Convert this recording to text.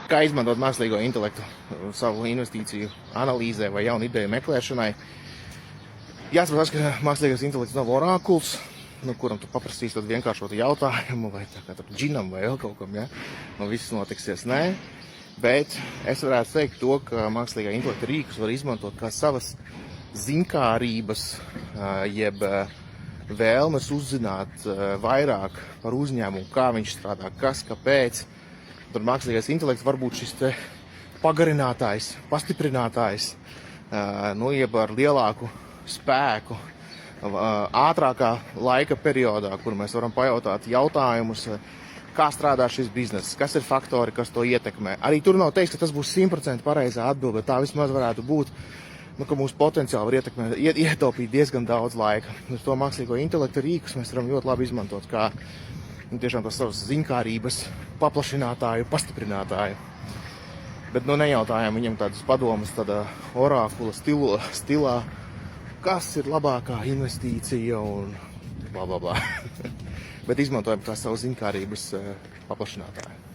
Kā izmantot mākslīgo intelektu savu investīciju analīzē vai jaunu ideju meklēšanai? Jāsaprot, ka mākslīgais intelekts nav orākuls, kuram tu paprasīs tad vienkāršotu jautājumu vai tā kā tur džinam vai vēl kaut kam, ja? Viss notiksies, nē. Bet es varētu teikt to, ka mākslīgā intelekta rīkus var izmantot kā savas zinkārības, jeb vēlmes uzzināt vairāk par uzņēmumu, kā viņš strādā, kas, kāpēc. Tur mākslīgais intelekts var būt šis te pagarinātājs, pastiprinātājs, jeb ar lielāku spēku, ātrākā laika periodā, kur mēs varam pajautāt jautājumus, kā strādā šis bizness, kas ir faktori, kas to ietekmē. Arī tur nav teiks, ka tas būs 100% pareizā atbilde, bet tā vismaz varētu būt, ka mūsu potenciāli var ietaupīt diezgan daudz laika. Ar to mākslīgo intelektu rīkus mēs varam ļoti labi izmantot kā tiešām tos savas zinkārības paplašinātāju, pastiprinātāju. Bet nejautājām viņam tādas padomas tādā orākula stilā, kas ir labākā investīcija un bla bla bla. Bet izmantojam kā savu zinkārības paplašinātāju.